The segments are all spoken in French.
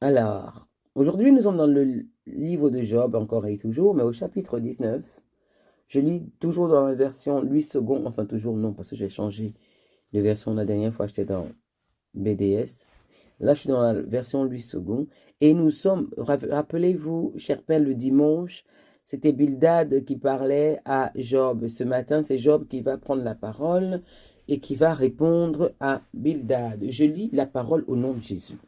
Alors, aujourd'hui, nous sommes dans le livre de Job, encore et toujours, mais au chapitre 19. Je lis toujours dans la version 8 secondes, enfin toujours non, parce que j'ai changé de version la dernière fois, j'étais dans BDS. Là, je suis dans la version 8 secondes. Et nous sommes, rappelez-vous, cher Père, le dimanche, c'était Bildad qui parlait à Job. Ce matin, c'est Job qui va prendre la parole et qui va répondre à Bildad. Je lis la parole au nom de Jésus.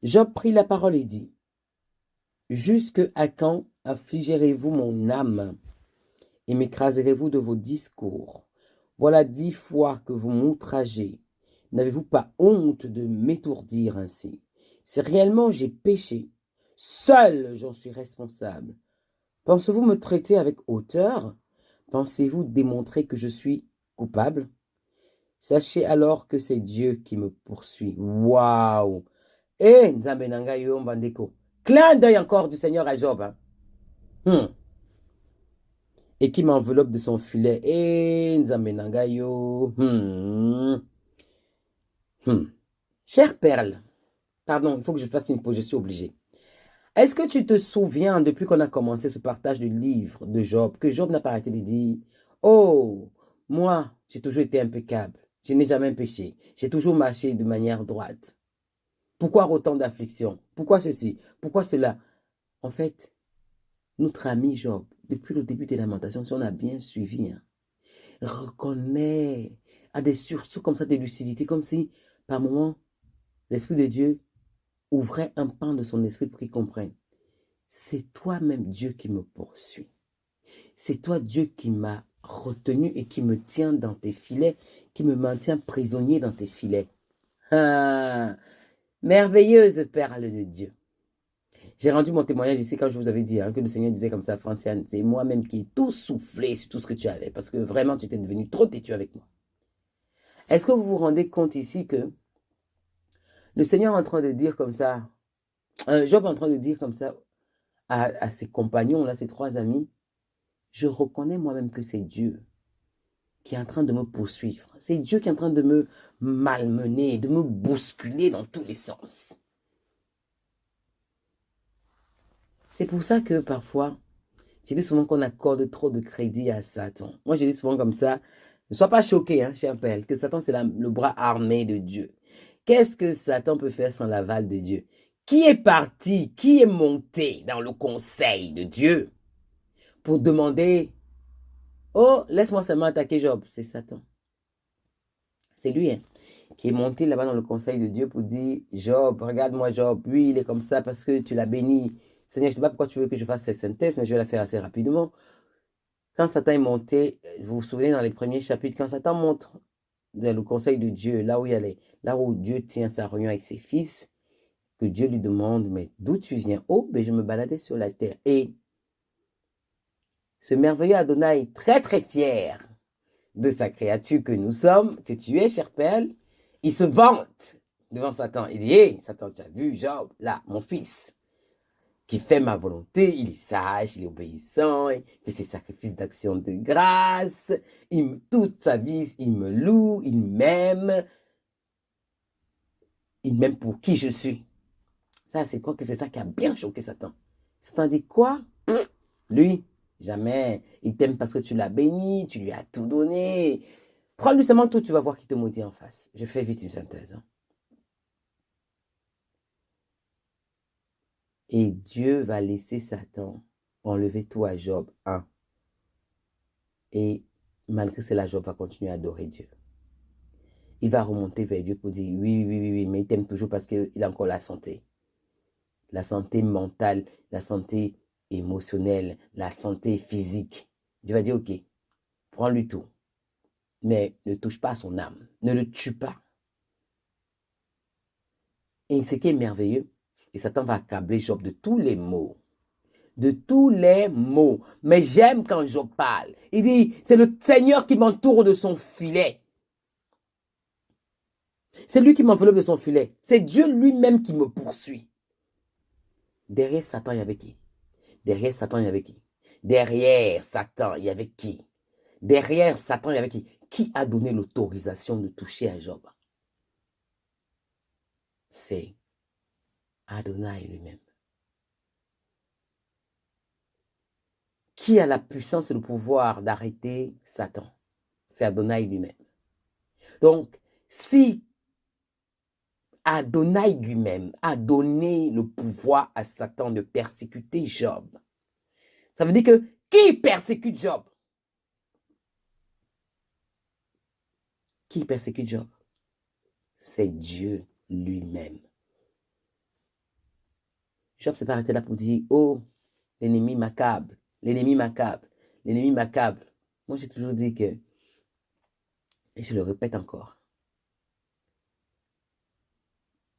Job prit la parole et dit, jusque à quand affligerez-vous mon âme et m'écraserez-vous de vos discours? Voilà 10 fois que vous m'outragez. N'avez-vous pas honte de m'étourdir ainsi? Si réellement j'ai péché, seul j'en suis responsable. Pensez-vous me traiter avec hauteur? Pensez-vous démontrer que je suis coupable? Sachez alors que c'est Dieu qui me poursuit. Waouh! Eh, Nzambe nanga yo mbandeko. Clin d'œil encore du Seigneur à Job, hein. Et qui m'enveloppe de son filet. Eh, Nzambe nanga yo. Chère Perle, pardon, il faut que je fasse une pause, je suis obligée. Est-ce que tu te souviens, depuis qu'on a commencé ce partage de livre de Job, que Job n'a pas arrêté de dire, oh, moi, j'ai toujours été impeccable, je n'ai jamais péché, j'ai toujours marché de manière droite. Pourquoi autant d'affliction? Pourquoi ceci? Pourquoi cela? En fait, notre ami Job, depuis le début des lamentations, si on a bien suivi, hein, reconnaît, a des sursauts comme ça de lucidité, comme si, par moment, l'Esprit de Dieu ouvrait un pan de son esprit pour qu'il comprenne. C'est toi-même Dieu qui me poursuit. C'est toi Dieu qui m'a retenu et qui me tient dans tes filets, qui me maintient prisonnier dans tes filets. Ah, merveilleuse perle de Dieu. J'ai rendu mon témoignage ici quand je vous avais dit, hein, que le Seigneur disait comme ça, Franciane, c'est moi-même qui ai tout soufflé sur tout ce que tu avais, parce que vraiment tu étais devenu trop têtu avec moi. Est-ce que vous vous rendez compte ici que le Seigneur est en train de dire comme ça, Job est en train de dire comme ça à ses compagnons, là, ses 3 amis, je reconnais moi-même que c'est Dieu qui est en train de me poursuivre. C'est Dieu qui est en train de me malmener, de me bousculer dans tous les sens. C'est pour ça que parfois, je dis souvent qu'on accorde trop de crédit à Satan. Moi, je dis souvent comme ça, ne sois pas choqué, hein, cher Père, que Satan, c'est le bras armé de Dieu. Qu'est-ce que Satan peut faire sans l'aval de Dieu? Qui est parti, qui est monté dans le conseil de Dieu pour demander, oh, laisse-moi seulement attaquer Job? C'est Satan. C'est lui, hein, qui est monté là-bas dans le conseil de Dieu pour dire, Job, regarde-moi Job, lui, il est comme ça parce que tu l'as béni. Seigneur, je ne sais pas pourquoi tu veux que je fasse cette synthèse, mais je vais la faire assez rapidement. Quand Satan est monté, vous vous souvenez dans les premiers chapitres, quand Satan montre dans le conseil de Dieu, là où il allait, là où Dieu tient sa réunion avec ses fils, que Dieu lui demande, mais d'où tu viens? Oh, ben je me baladais sur la terre. Et ce merveilleux Adonai, très très fier de sa créature que nous sommes, que tu es, cher Père, il se vante devant Satan. Il dit, hé, Satan, tu as vu Job, là, mon fils, qui fait ma volonté, il est sage, il est obéissant, il fait ses sacrifices d'action de grâce, toute sa vie, il me loue, il m'aime pour qui je suis. Ça, c'est quoi que c'est ça qui a bien choqué Satan. Satan dit quoi? Lui, jamais. Il t'aime parce que tu l'as béni, tu lui as tout donné. Prends-lui seulement tout, tu vas voir qu'il te maudit en face. Je fais vite une synthèse, hein. Et Dieu va laisser Satan enlever tout à Job 1. Et malgré cela, Job va continuer à adorer Dieu. Il va remonter vers Dieu pour dire oui, oui, oui, oui, mais il t'aime toujours parce qu'il a encore la santé. La santé mentale, la santé émotionnelle, la santé physique. Dieu va dire ok, prends-lui tout. Mais ne touche pas à son âme. Ne le tue pas. Et ce qui est merveilleux, et Satan va accabler Job de tous les maux. De tous les maux. Mais j'aime quand Job parle. Il dit, c'est le Seigneur qui m'entoure de son filet. C'est lui qui m'enveloppe de son filet. C'est Dieu lui-même qui me poursuit. Derrière Satan, il y avait qui? Derrière Satan, il y avait qui? Derrière Satan, il y avait qui? Derrière Satan, il y avait qui? Qui a donné l'autorisation de toucher à Job? c'est Adonai lui-même. Qui a la puissance et le pouvoir d'arrêter Satan? C'est Adonai lui-même. Donc, si Adonai lui-même a donné le pouvoir à Satan de persécuter Job, ça veut dire que qui persécute Job? Qui persécute Job? C'est Dieu lui-même. Job s'est pas arrêté là pour dire, oh, l'ennemi m'accable, l'ennemi m'accable, l'ennemi m'accable. Moi, j'ai toujours dit que, et je le répète encore,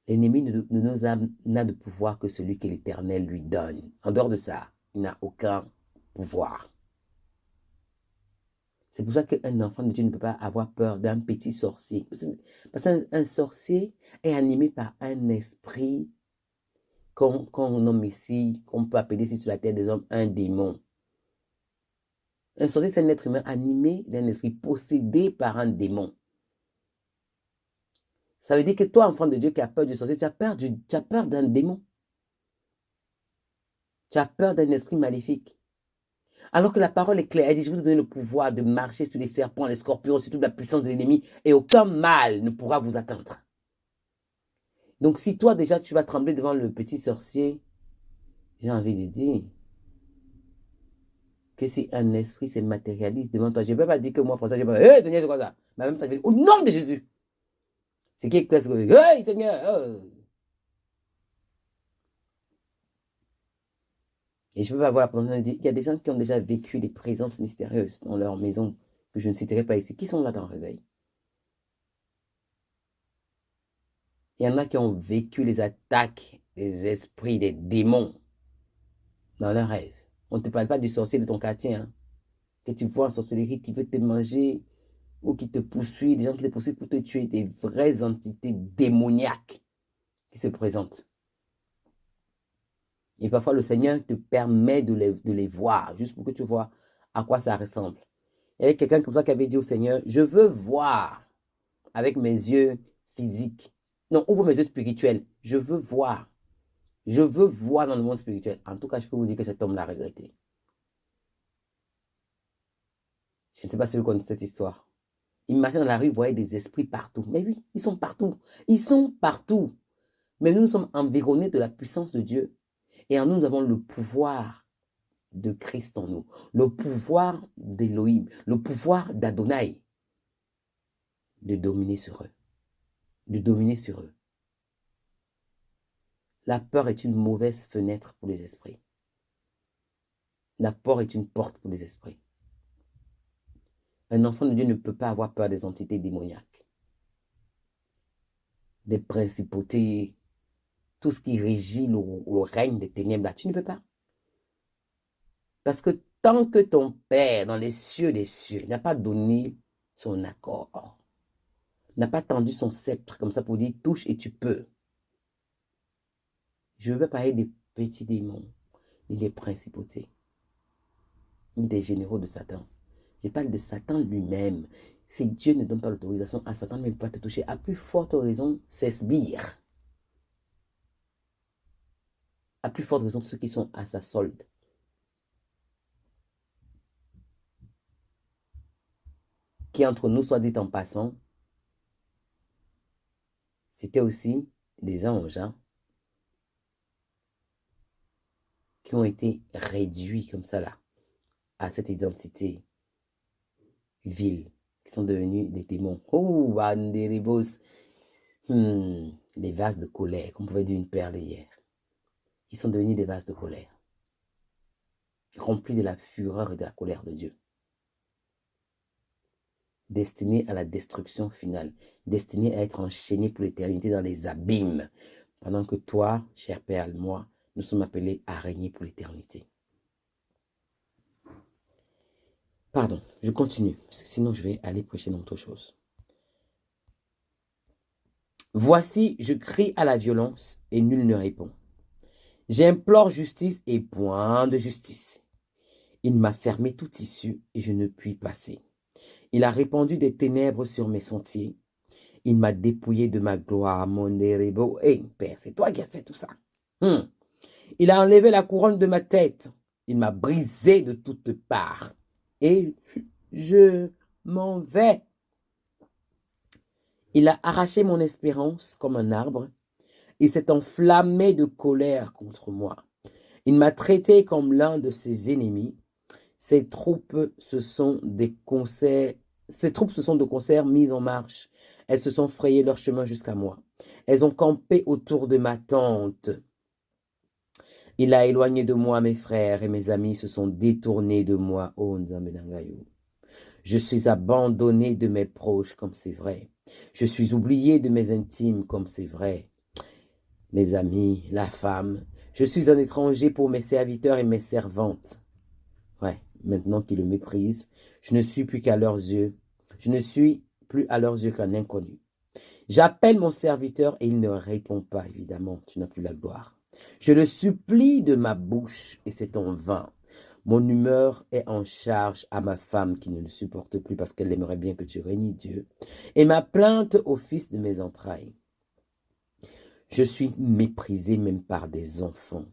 l'ennemi n'a de pouvoir que celui que l'Éternel lui donne. En dehors de ça, il n'a aucun pouvoir. C'est pour ça qu'un enfant de Dieu ne peut pas avoir peur d'un petit sorcier. Parce qu'un sorcier est animé par un esprit qu'on nomme ici, qu'on peut appeler ici sur la terre des hommes, un démon. Un sorcier, c'est un être humain animé d'un esprit possédé par un démon. Ça veut dire que toi, enfant de Dieu qui as peur du sorcier, tu as peur d'un démon. Tu as peur d'un esprit maléfique. Alors que la parole est claire, elle dit, je vais vous donner le pouvoir de marcher sur les serpents, les scorpions, sur toute la puissance des ennemis, et aucun mal ne pourra vous atteindre. Donc si toi déjà tu vas trembler devant le petit sorcier, j'ai envie de dire que si un esprit se matérialise devant toi, je ne peux pas dire que moi, François, je ne peux pas, hey, Seigneur, c'est quoi ça? Mais en même temps, je vais dire, au nom de Jésus. C'est qui est clair, hey, Seigneur, oh. Et je ne peux pas avoir la présentation de dire, il y a des gens qui ont déjà vécu des présences mystérieuses dans leur maison, que je ne citerai pas ici, qui sont là dans le réveil. Il y en a qui ont vécu les attaques des esprits, des démons dans leurs rêves. On ne te parle pas du sorcier de ton quartier, hein, que tu vois en sorcellerie qui veut te manger ou qui te poursuit, des gens qui te poursuivent pour te tuer, des vraies entités démoniaques qui se présentent. Et parfois, le Seigneur te permet de les voir, juste pour que tu vois à quoi ça ressemble. Il y avait quelqu'un comme ça qui avait dit au Seigneur, je veux voir avec mes yeux physiques. Non, ouvre mes yeux spirituels. Je veux voir. Je veux voir dans le monde spirituel. En tout cas, je peux vous dire que cet homme l'a regretté. Je ne sais pas si vous connaissez cette histoire. Il marchait dans la rue, il voyait des esprits partout. Mais oui, ils sont partout. Ils sont partout. Mais nous sommes environnés de la puissance de Dieu. Et en nous, nous avons le pouvoir de Christ en nous. Le pouvoir d'Élohim. Le pouvoir d'Adonai. De dominer sur eux. De dominer sur eux. La peur est une mauvaise fenêtre pour les esprits. La peur est une porte pour les esprits. Un enfant de Dieu ne peut pas avoir peur des entités démoniaques, des principautés, tout ce qui régit le règne des ténèbres là. Tu ne peux pas. Parce que tant que ton Père dans les cieux des cieux n'a pas donné son accord, n'a pas tendu son sceptre comme ça pour dire touche et tu peux. Je ne veux pas parler des petits démons, ni des principautés, ni des généraux de Satan. Je parle de Satan lui-même. Si Dieu ne donne pas l'autorisation à Satan de ne pas te toucher, à plus forte raison, ses sbires. À plus forte raison, ceux qui sont à sa solde. Qui entre nous, soit dit en passant, c'était aussi des anges qui ont été réduits comme ça là, à cette identité vile, qui sont devenus des démons. Oh, Banderibos, les vases de colère, qu'on pouvait dire une perle hier. Ils sont devenus des vases de colère, remplis de la fureur et de la colère de Dieu. Destinés à la destruction finale, destinés à être enchaînés pour l'éternité dans les abîmes, pendant que toi, cher Père, moi, nous sommes appelés à régner pour l'éternité. Pardon, je continue, parce que sinon je vais aller prêcher dans autre chose. Voici, je crie à la violence et nul ne répond. J'implore justice et point de justice. Il m'a fermé toute issue et je ne puis passer. Il a répandu des ténèbres sur mes sentiers Il m'a dépouillé de ma gloire, mon érebo. Hé, Père, c'est toi qui as fait tout ça. Il a enlevé la couronne de ma tête. Il m'a brisé de toutes parts. Et je m'en vais. Il a arraché mon espérance comme un arbre. Il s'est enflammé de colère contre moi. Il m'a traité comme l'un de ses ennemis. Ses troupes se sont de concert mises en marche. Elles se sont frayées leur chemin jusqu'à moi. Elles ont campé autour de ma tente. Il a éloigné de moi mes frères et mes amis se sont détournés de moi. Oh, Nzambe. Je suis abandonné de mes proches comme c'est vrai. Je suis oublié de mes intimes comme c'est vrai. Les amis, la femme. Je suis un étranger pour mes serviteurs et mes servantes. Ouais, maintenant qu'ils le méprisent, je ne suis plus qu'à leurs yeux. Je ne suis plus à leurs yeux qu'un inconnu. J'appelle mon serviteur et il ne répond pas, évidemment. Tu n'as plus la gloire. Je le supplie de ma bouche et c'est en vain. Mon humeur est en charge à ma femme qui ne le supporte plus parce qu'elle aimerait bien que tu régnes, Dieu. Et ma plainte au fils de mes entrailles. Je suis méprisé même par des enfants.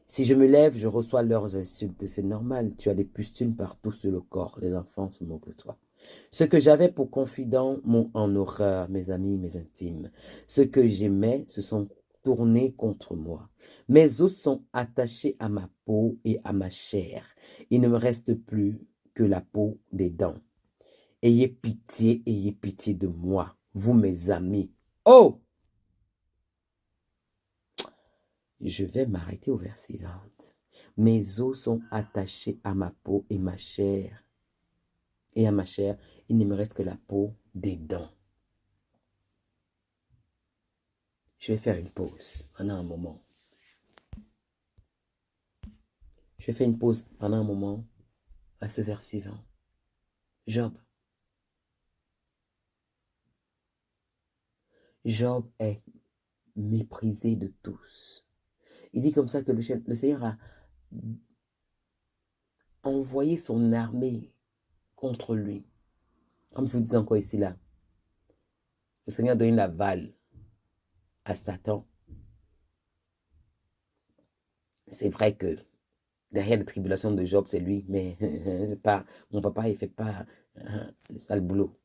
Si je me lève, je reçois leurs insultes. C'est normal, tu as des pustules partout sur le corps. Les enfants se moquent de toi. Ce que j'avais pour confident m'ont en horreur, mes amis, mes intimes. Ce que j'aimais se sont tournés contre moi. Mes os sont attachés à ma peau et à ma chair. Il ne me reste plus que la peau des dents. Ayez pitié de moi, vous mes amis. Oh! Je vais m'arrêter au verset 20. Mes os sont attachés à ma peau et ma chair. Et à ma chair, il ne me reste que la peau des dents. Je vais faire une pause pendant un moment. Je vais faire une pause pendant un moment à ce verset 20. Job. Job est méprisé de tous. Il dit comme ça que le Seigneur a envoyé son armée contre lui. Comme je vous dis encore ici là. Le Seigneur a donné l'aval à Satan. C'est vrai que derrière les tribulations de Job, c'est lui, mais c'est pas, mon papa, il ne fait pas le sale boulot.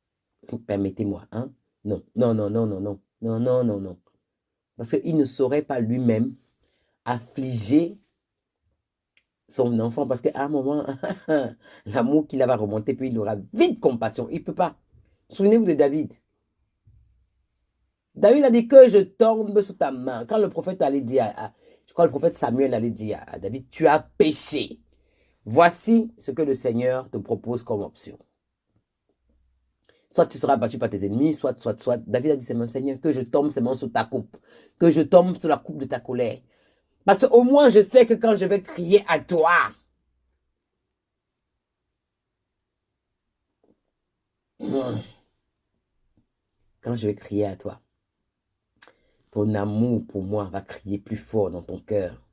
Permettez-moi, hein? Non, non, non, non, non, non, non, non, non, non. Parce qu'il ne saurait pas lui-même affliger son enfant, parce qu'à un moment, l'amour qu'il va remonter, puis il aura vite compassion. Il ne peut pas. Souvenez-vous de David. David a dit que je tombe sous ta main. Quand le prophète allait dire, je crois que le prophète Samuel allait dire à David, tu as péché. Voici ce que le Seigneur te propose comme option. Soit tu seras battu par tes ennemis, soit. David a dit, c'est mon Seigneur, que je tombe seulement sous ta coupe. Que je tombe sous la coupe de ta colère. Parce qu'au moins, je sais que quand je vais crier à toi, quand je vais crier à toi, ton amour pour moi va crier plus fort dans ton cœur.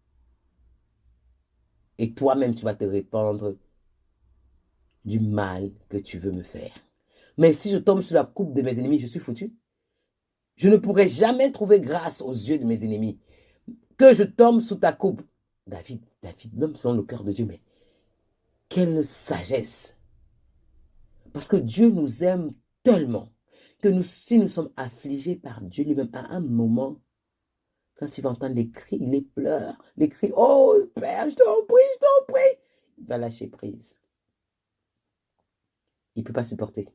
Et toi-même, tu vas te répandre du mal que tu veux me faire. Mais si je tombe sous la coupe de mes ennemis, je suis foutu. Je ne pourrai jamais trouver grâce aux yeux de mes ennemis. Que je tombe sous ta coupe. David, l'homme selon le cœur de Dieu, mais quelle sagesse. Parce que Dieu nous aime tellement que si nous sommes affligés par Dieu lui-même, à un moment, quand il va entendre les cris, les pleurs, les cris, oh Père, je t'en prie, il va lâcher prise. Il ne peut pas supporter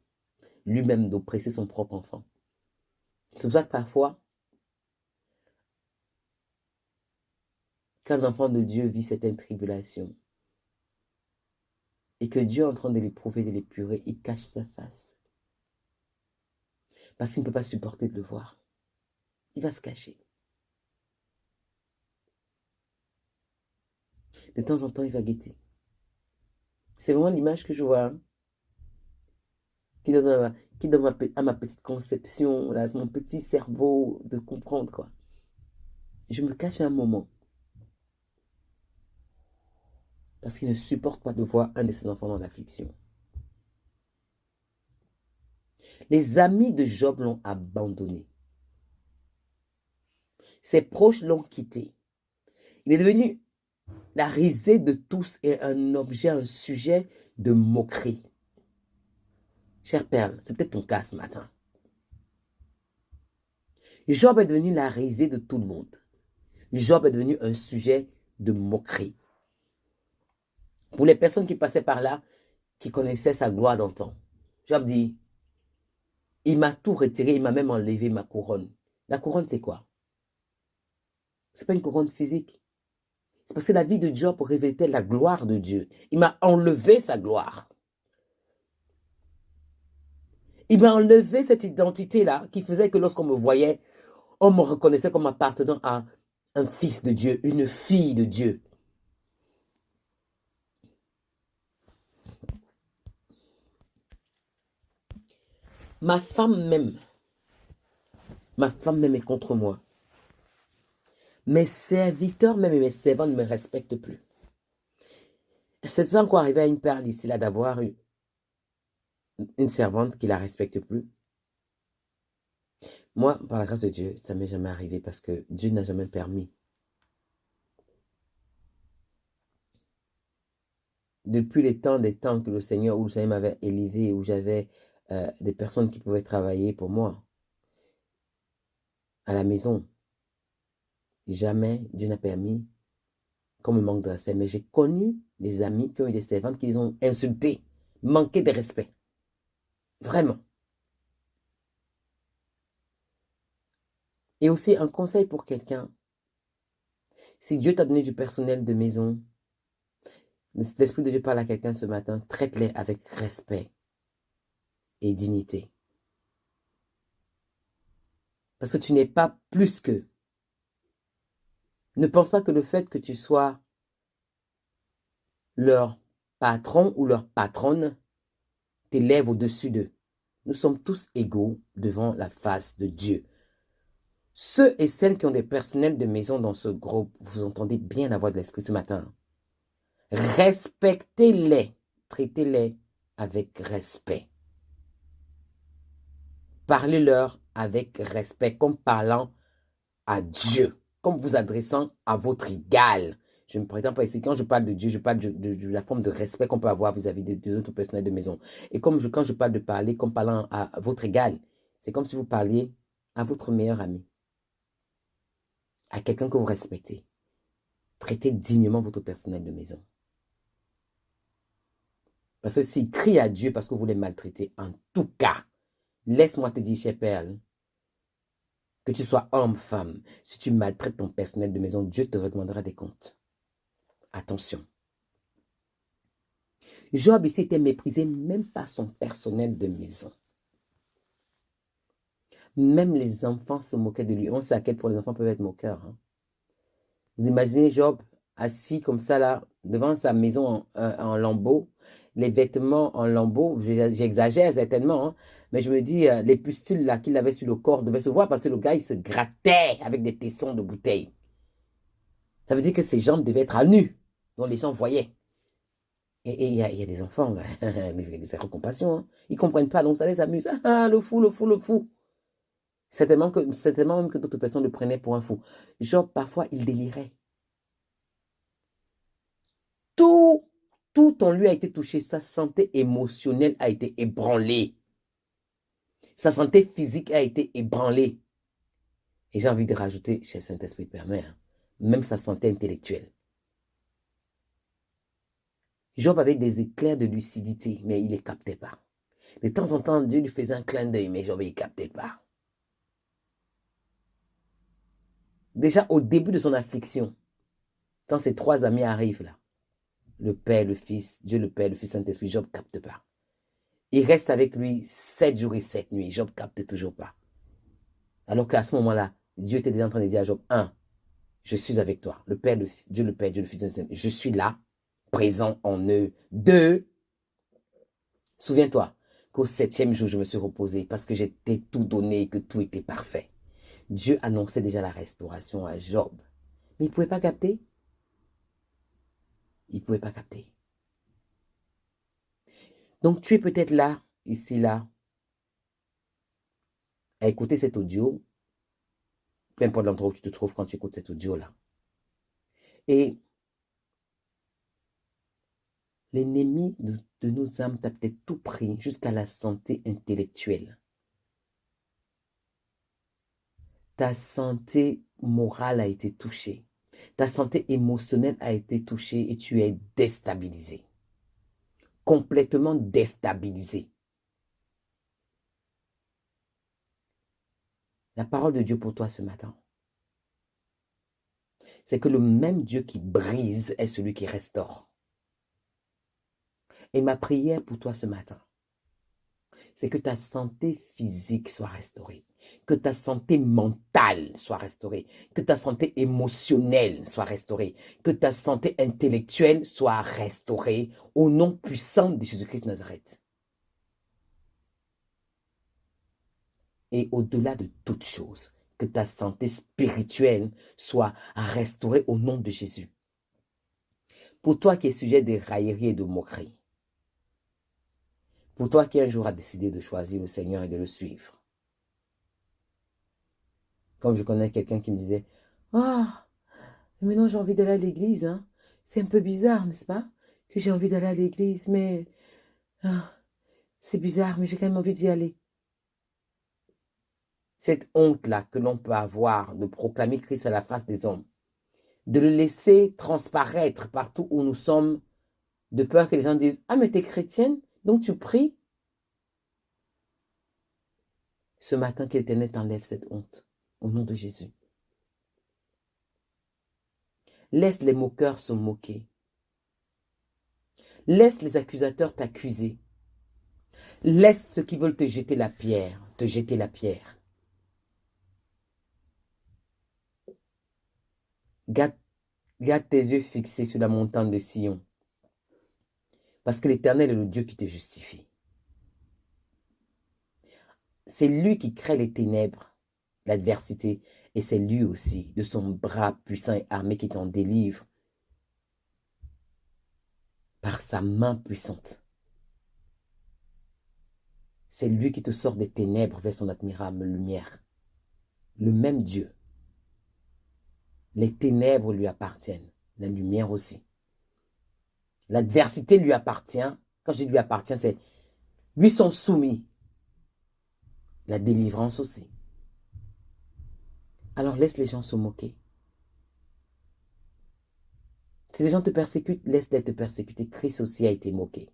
lui-même d'oppresser son propre enfant. C'est pour ça que parfois, quand un enfant de Dieu vit cette tribulation, et que Dieu est en train de l'éprouver, de l'épurer, il cache sa face. Parce qu'il ne peut pas supporter de le voir. Il va se cacher. De temps en temps, il va guetter. C'est vraiment l'image que je vois, hein, qui donne à ma petite conception, là, mon petit cerveau de comprendre, quoi. Je me cache un moment. Parce qu'il ne supporte pas de voir un de ses enfants dans l'affliction. Les amis de Job l'ont abandonné. Ses proches l'ont quitté. Il est devenu la risée de tous et un objet, un sujet de moquerie. Chère Perle, c'est peut-être ton cas ce matin. Job est devenu la risée de tout le monde. Job est devenu un sujet de moquerie. Pour les personnes qui passaient par là, qui connaissaient sa gloire d'antan. Job dit, il m'a tout retiré, il m'a même enlevé ma couronne. La couronne, c'est quoi? Ce n'est pas une couronne physique. C'est parce que la vie de Job révélait la gloire de Dieu. Il m'a enlevé sa gloire. Il m'a enlevé cette identité-là qui faisait que lorsqu'on me voyait, on me reconnaissait comme appartenant à un fils de Dieu, une fille de Dieu. Ma femme même est contre moi. Mes serviteurs même et mes servants ne me respectent plus. C'est pas encore arrivé à une perle ici là d'avoir une servante qui la respecte plus. Moi, par la grâce de Dieu, ça ne m'est jamais arrivé parce que Dieu n'a jamais permis. Depuis les temps des temps que le Seigneur, où le Seigneur m'avait élevé, où j'avais des personnes qui pouvaient travailler pour moi à la maison, jamais Dieu n'a permis qu'on me manque de respect. Mais j'ai connu des amis qui ont eu des servantes qui les ont insultés, manqué de respect. Vraiment. Et aussi un conseil pour quelqu'un. Si Dieu t'a donné du personnel de maison, l'Esprit de Dieu parle à quelqu'un ce matin, traite-les avec respect et dignité. Parce que tu n'es pas plus qu'eux. Ne pense pas que le fait que tu sois leur patron ou leur patronne t'élève au-dessus d'eux. Nous sommes tous égaux devant la face de Dieu. Ceux et celles qui ont des personnels de maison dans ce groupe, vous entendez bien la voix de l'Esprit ce matin. Respectez-les, traitez-les avec respect. Parlez-leur avec respect, comme parlant à Dieu, comme vous adressant à votre égal. Je ne me prétends pas ici, quand je parle de Dieu, je parle de la forme de respect qu'on peut avoir vis-à-vis de notre personnel de maison. Et quand je parle de parler comme parlant à votre égal, c'est comme si vous parliez à votre meilleur ami, à quelqu'un que vous respectez. Traitez dignement votre personnel de maison. Parce que s'il crie à Dieu parce que vous les maltraitez, en tout cas, laisse-moi te dire, chère Perle, que tu sois homme, femme, si tu maltraites ton personnel de maison, Dieu te redemandera des comptes. Attention. Job ici était méprisé même par son personnel de maison. Même les enfants se moquaient de lui. On sait à quel point les enfants peuvent être moqueurs. Hein. Vous imaginez Job assis comme ça là, devant sa maison en lambeaux, les vêtements en lambeaux, j'exagère certainement, hein, mais je me dis, les pustules là qu'il avait sur le corps devaient se voir parce que le gars, il se grattait avec des tessons de bouteille. Ça veut dire que ses jambes devaient être à nu, dont les gens voyaient. Et il y a des enfants, mais c'est compassion, hein. Ils ne comprennent pas, donc ça les amuse. Ah, le fou, le fou, le fou. Certainement même que d'autres personnes le prenaient pour un fou. Job, parfois, il délirait. Tout en lui a été touché. Sa santé émotionnelle a été ébranlée. Sa santé physique a été ébranlée. Et j'ai envie de rajouter, chez Saint-Esprit permet, hein, même sa santé intellectuelle. Job avait des éclairs de lucidité, mais il ne les captait pas. De temps en temps, Dieu lui faisait un clin d'œil, mais Job, il ne captait pas. Déjà, au début de son affliction, quand ses trois amis arrivent là, le Père, le Fils, Dieu le Père, le Fils, Saint-Esprit, Job ne capte pas. Il reste avec lui 7 jours et 7 nuits. Job ne capte toujours pas. Alors qu'à ce moment-là, Dieu était déjà en train de dire à Job, 1, je suis avec toi. Le Père, Dieu le Père, Dieu le Fils, je suis là, présent en eux. 2, souviens-toi qu'au 7e jour, je me suis reposé parce que j'étais tout donné et que tout était parfait. Dieu annonçait déjà la restauration à Job. Mais il ne pouvait pas capter. Il ne pouvait pas capter. Donc tu es peut-être là, ici, là. à écouter cet audio, peu importe l'endroit où tu te trouves quand tu écoutes cet audio-là. Et l'ennemi de nos âmes t'a peut-être tout pris jusqu'à la santé intellectuelle. Ta santé morale a été touchée. Ta santé émotionnelle a été touchée et tu es déstabilisé. Complètement déstabilisé. La parole de Dieu pour toi ce matin, c'est que le même Dieu qui brise est celui qui restaure. Et ma prière pour toi ce matin, c'est que ta santé physique soit restaurée, que ta santé mentale soit restaurée, que ta santé émotionnelle soit restaurée, que ta santé intellectuelle soit restaurée au nom puissant de Jésus-Christ de Nazareth. Et au-delà de toute chose, que ta santé spirituelle soit restaurée au nom de Jésus. Pour toi qui es sujet de raillerie et de moquerie, pour toi qui un jour a décidé de choisir le Seigneur et de le suivre. Comme je connais quelqu'un qui me disait, « Ah, maintenant j'ai envie d'aller à l'église. Hein. C'est un peu bizarre, n'est-ce pas? Que j'ai envie d'aller à l'église, mais c'est bizarre, mais j'ai quand même envie d'y aller. » Cette honte-là que l'on peut avoir de proclamer Christ à la face des hommes, de le laisser transparaître partout où nous sommes, de peur que les gens disent, « Ah, mais t'es chrétienne, donc tu pries. » Ce matin, que l'Éternel t'enlève cette honte, au nom de Jésus. Laisse les moqueurs se moquer. Laisse les accusateurs t'accuser. Laisse ceux qui veulent te jeter la pierre, te jeter la pierre. Garde tes yeux fixés sur la montagne de Sion. Parce que l'Éternel est le Dieu qui te justifie. C'est lui qui crée les ténèbres, l'adversité, et c'est lui aussi, de son bras puissant et armé, qui t'en délivre par sa main puissante. C'est lui qui te sort des ténèbres vers son admirable lumière. Le même Dieu. Les ténèbres lui appartiennent, la lumière aussi. L'adversité lui appartient. Quand je dis lui appartient, c'est lui sont soumis. La délivrance aussi. Alors laisse les gens se moquer. Si les gens te persécutent, laisse-les te persécuter. Christ aussi a été moqué.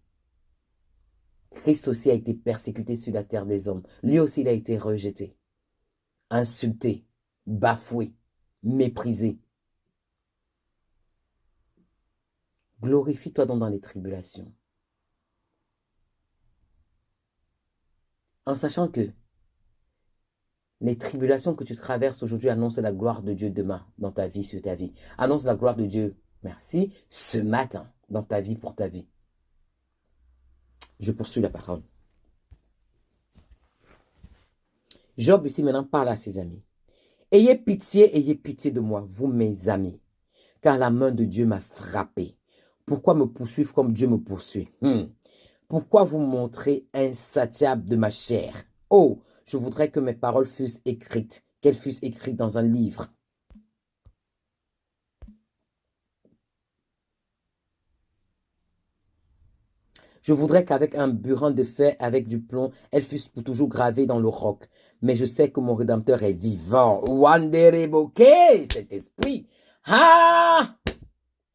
Christ aussi a été persécuté sur la terre des hommes. Lui aussi, il a été rejeté, insulté, bafoué, méprisé. Glorifie-toi donc dans les tribulations. En sachant que les tribulations que tu traverses aujourd'hui annoncent la gloire de Dieu demain dans ta vie, sur ta vie. Annonce la gloire de Dieu, merci, ce matin dans ta vie, pour ta vie. Je poursuis la parole. Job ici maintenant parle à ses amis. Ayez pitié de moi, vous mes amis, car la main de Dieu m'a frappé. Pourquoi me poursuivre comme Dieu me poursuit? Pourquoi vous montrez insatiable de ma chair? Oh, je voudrais que mes paroles fussent écrites, qu'elles fussent écrites dans un livre. Je voudrais qu'avec un burin de fer, avec du plomb, elles fussent pour toujours gravées dans le roc. Mais je sais que mon Rédempteur est vivant. Wandereboke, cet esprit. Ah!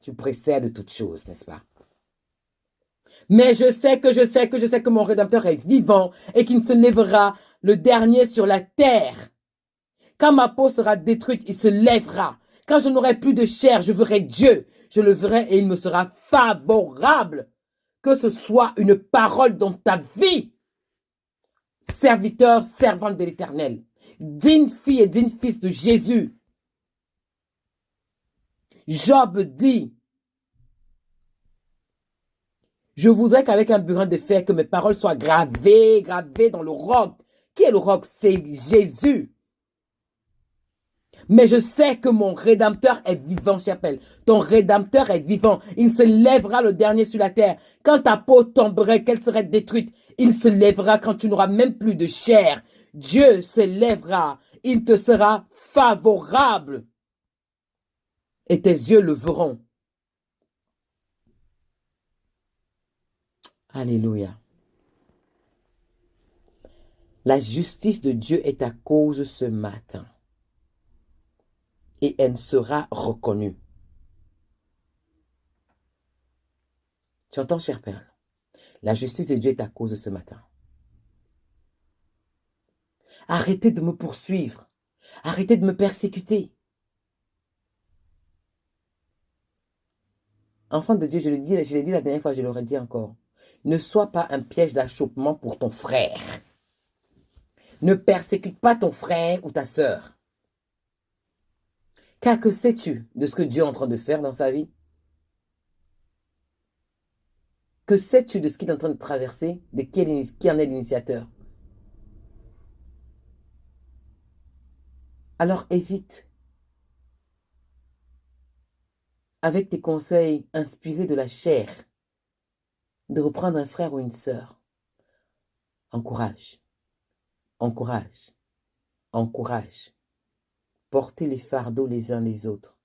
Tu précèdes toutes choses, n'est-ce pas? Mais je sais que mon Rédempteur est vivant et qu'il se lèvera le dernier sur la terre. Quand ma peau sera détruite, il se lèvera. Quand je n'aurai plus de chair, je verrai Dieu. Je le verrai et il me sera favorable. Que ce soit une parole dans ta vie. Serviteur, servante de l'Éternel. Digne fille et digne fils de Jésus. Job dit, je voudrais qu'avec un burin de fer, que mes paroles soient gravées dans le roc. Qui est le roc? C'est Jésus. Mais je sais que mon Rédempteur est vivant, j'appelle. Ton Rédempteur est vivant. Il se lèvera le dernier sur la terre. Quand ta peau tomberait, qu'elle serait détruite, il se lèvera quand tu n'auras même plus de chair. Dieu s'élèvera, il te sera favorable et tes yeux le verront. Alléluia. La justice de Dieu est à cause ce matin et elle sera reconnue. Tu entends, chère Perle? La justice de Dieu est à cause de ce matin. Arrêtez de me poursuivre. Arrêtez de me persécuter. Enfant de Dieu, je l'ai dit la dernière fois, je l'aurais dit encore. Ne sois pas un piège d'achoppement pour ton frère. Ne persécute pas ton frère ou ta sœur. Car que sais-tu de ce que Dieu est en train de faire dans sa vie? Que sais-tu de ce qu'il est en train de traverser? De qui en est l'initiateur? Alors évite, avec tes conseils inspirés de la chair, de reprendre un frère ou une sœur. Encourage, encourage, encourage. Portez les fardeaux les uns les autres.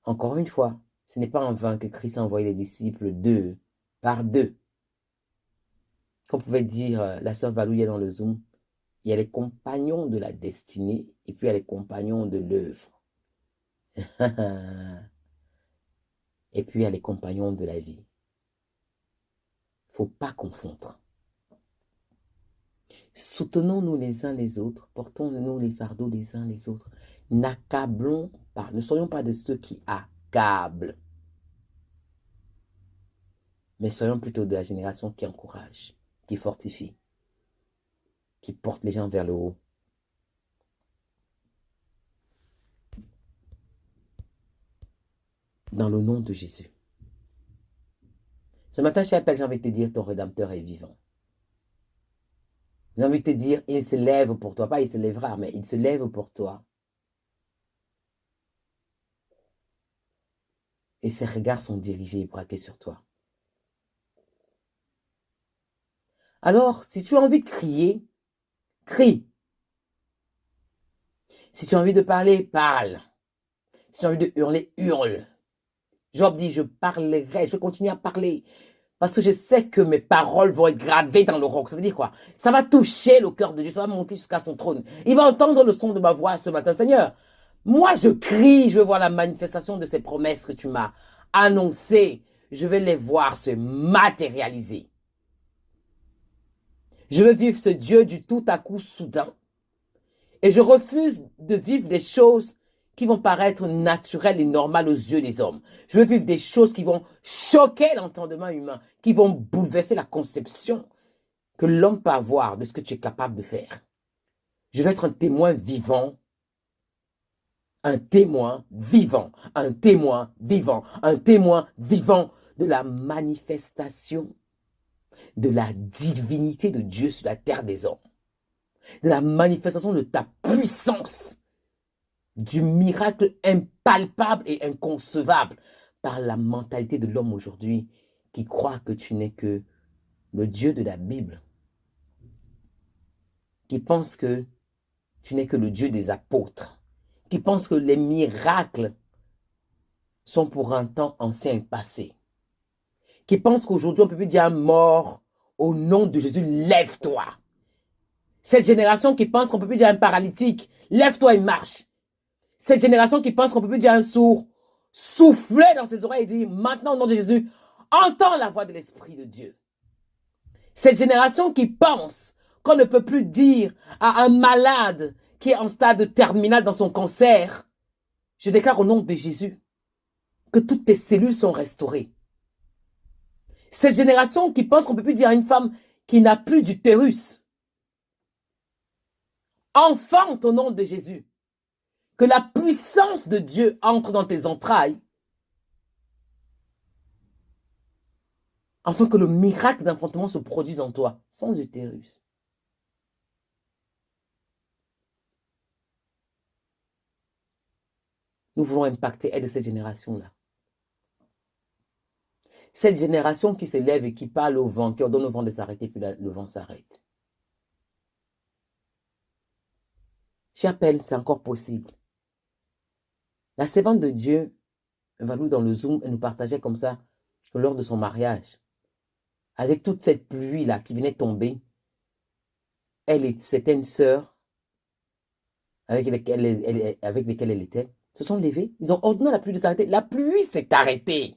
Encore une fois, ce n'est pas en vain que Christ a envoyé les disciples deux par deux. Comme pouvait dire la sœur Valouia dans le Zoom, il y a les compagnons de la destinée et puis il y a les compagnons de l'œuvre. Et puis il y a les compagnons de la vie. Il ne faut pas confondre. Soutenons-nous les uns les autres, portons-nous les fardeaux les uns les autres. N'accablons pas, ne soyons pas de ceux qui accablent, mais soyons plutôt de la génération qui encourage, qui fortifie, qui porte les gens vers le haut. Dans le nom de Jésus. Ce matin, j'ai envie de te dire, ton Rédempteur est vivant. J'ai envie de te dire, il se lève pour toi. Pas il se lèvera, mais il se lève pour toi. Et ses regards sont dirigés et braqués sur toi. Alors, si tu as envie de crier, crie. Si tu as envie de parler, parle. Si tu as envie de hurler, hurle. Job dit, je parlerai, je vais continuer à parler. Parce que je sais que mes paroles vont être gravées dans le roc. Ça veut dire quoi? Ça va toucher le cœur de Dieu. Ça va monter jusqu'à son trône. Il va entendre le son de ma voix ce matin. Seigneur, moi je crie. Je veux voir la manifestation de ces promesses que tu m'as annoncées. Je vais les voir se matérialiser. Je veux vivre ce Dieu du tout à coup soudain. Et je refuse de vivre des choses qui vont paraître naturelles et normales aux yeux des hommes. Je veux vivre des choses qui vont choquer l'entendement humain, qui vont bouleverser la conception que l'homme peut avoir de ce que tu es capable de faire. Je veux être un témoin vivant, un témoin vivant, un témoin vivant, un témoin vivant de la manifestation de la divinité de Dieu sur la terre des hommes, de la manifestation de ta puissance, du miracle impalpable et inconcevable par la mentalité de l'homme aujourd'hui qui croit que tu n'es que le Dieu de la Bible, qui pense que tu n'es que le Dieu des apôtres, qui pense que les miracles sont pour un temps ancien et passé, qui pense qu'aujourd'hui on ne peut plus dire à un mort au nom de Jésus, lève-toi. Cette génération qui pense qu'on ne peut plus dire à un paralytique, lève-toi et marche. Cette génération qui pense qu'on ne peut plus dire à un sourd, souffler dans ses oreilles et dire, maintenant au nom de Jésus, entends la voix de l'Esprit de Dieu. Cette génération qui pense qu'on ne peut plus dire à un malade qui est en stade terminal dans son cancer, je déclare au nom de Jésus que toutes tes cellules sont restaurées. Cette génération qui pense qu'on ne peut plus dire à une femme qui n'a plus d'utérus, enfante au nom de Jésus, que la puissance de Dieu entre dans tes entrailles, afin que le miracle d'enfantement se produise en toi, sans utérus. Nous voulons impacter, aider cette génération-là. Cette génération qui s'élève et qui parle au vent, qui ordonne au vent de s'arrêter, puis le vent s'arrête. Chère peine, c'est encore possible. La servante de Dieu, Valou, dans le Zoom, elle nous partageait comme ça que lors de son mariage, avec toute cette pluie-là qui venait tomber, c'était une sœur avec lesquelles elle était, se sont levés. Ils ont ordonné la pluie de s'arrêter. La pluie s'est arrêtée.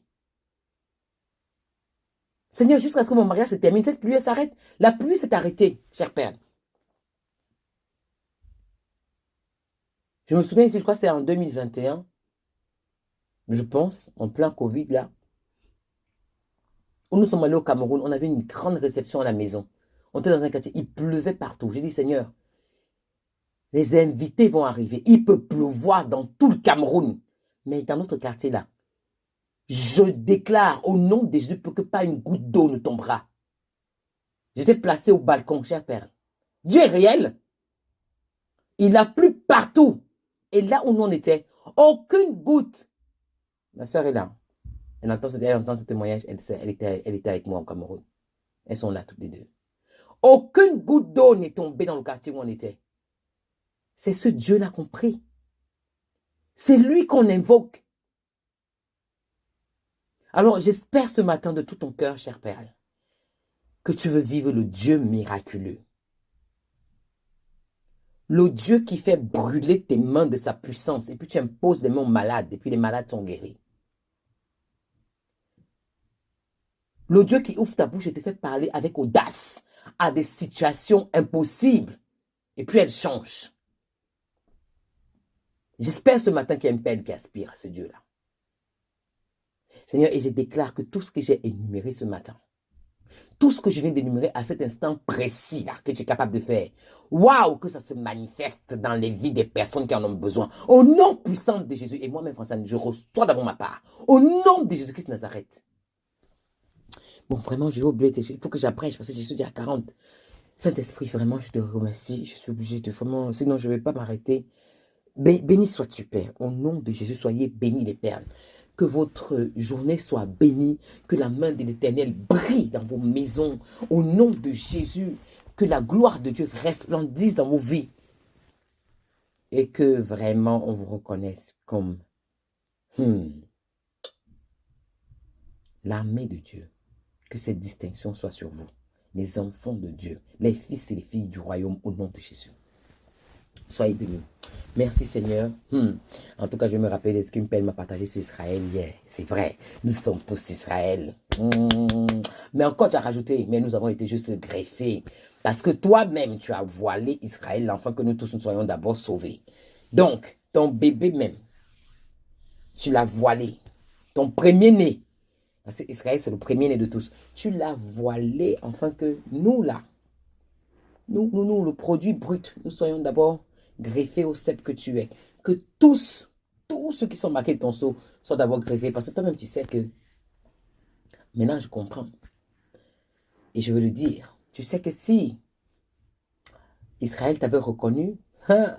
Seigneur, jusqu'à ce que mon mariage se termine, cette pluie s'arrête. La pluie s'est arrêtée, cher Père. Je me souviens ici, je crois que c'était en 2021, je pense, en plein Covid là, où nous sommes allés au Cameroun, on avait une grande réception à la maison. On était dans un quartier, il pleuvait partout. J'ai dit, Seigneur, les invités vont arriver. Il peut pleuvoir dans tout le Cameroun. Mais dans notre quartier là, je déclare au nom de Jésus que pas une goutte d'eau ne tombera. J'étais placé au balcon, cher Père. Dieu est réel. Il a plu partout. Et là où nous on était, aucune goutte. Ma soeur est là. Elle entend ce témoignage. Elle était avec moi au Cameroun. Elles sont là toutes les deux. Aucune goutte d'eau n'est tombée dans le quartier où on était. C'est ce Dieu-là qu'on prie. C'est lui qu'on invoque. Alors, j'espère ce matin de tout ton cœur, cher Père, que tu veux vivre le Dieu miraculeux. Le Dieu qui fait brûler tes mains de sa puissance et puis tu imposes les mains aux malades et puis les malades sont guéris. Le Dieu qui ouvre ta bouche et te fait parler avec audace à des situations impossibles et puis elles changent. J'espère ce matin qu'il y a une peine qui aspire à ce Dieu-là. Seigneur, et je déclare que tout ce que j'ai énuméré ce matin, tout ce que je viens d'énumérer à cet instant précis là, que tu es capable de faire, waouh, que ça se manifeste dans les vies des personnes qui en ont besoin. Au nom puissant de Jésus, et moi-même, François, je reçois d'abord ma part. Au nom de Jésus-Christ de Nazareth. Bon, vraiment, je vais oublier, il faut que j'apprenne, parce que je suis déjà à 40. Saint-Esprit, vraiment, je te remercie. Je suis obligé de vraiment, sinon je ne vais pas m'arrêter. Béni sois-tu, Père. Au nom de Jésus, soyez bénis les perles. Que votre journée soit bénie, que la main de l'Éternel brille dans vos maisons. Au nom de Jésus, que la gloire de Dieu resplendisse dans vos vies. Et que vraiment on vous reconnaisse comme l'armée de Dieu. Que cette distinction soit sur vous, les enfants de Dieu, les fils et les filles du royaume, au nom de Jésus. Soyez bénis. Merci Seigneur. En tout cas, je me rappelle ce qu'une peine m'a partagé sur Israël hier. C'est vrai, nous sommes tous Israël. Mais encore, tu as rajouté, mais nous avons été juste greffés. Parce que toi-même, tu as voilé Israël, l'enfant que nous tous nous soyons d'abord sauvés. Donc, ton bébé même, tu l'as voilé. Ton premier-né, parce que Israël, c'est le premier-né de tous. Tu l'as voilé, afin que nous, là, nous, le produit brut, nous soyons d'abord greffés au cep que tu es. Que tous ceux qui sont marqués de ton sceau soient d'abord greffés. Parce que toi-même, tu sais que, maintenant, je comprends. Et je veux le dire. Tu sais que si Israël t'avait reconnu,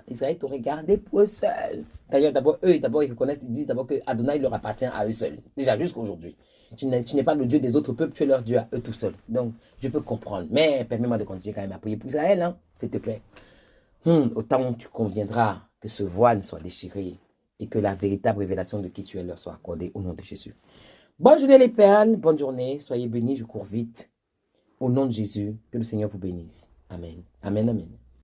Israël t'aurait gardé pour eux seuls. D'ailleurs, ils reconnaissent, ils disent d'abord que Adonai leur appartient à eux seuls. Déjà, jusqu'à aujourd'hui. Tu n'es pas le Dieu des autres peuples, tu es leur Dieu à eux tout seuls. Donc, je peux comprendre. Mais permets-moi de continuer quand même à prier pour Israël, hein, s'il te plaît. Autant où tu conviendras que ce voile soit déchiré et que la véritable révélation de qui tu es leur soit accordée au nom de Jésus. Bonne journée les perles, bonne journée, soyez bénis, je cours vite. Au nom de Jésus, que le Seigneur vous bénisse. Amen. Amen, amen.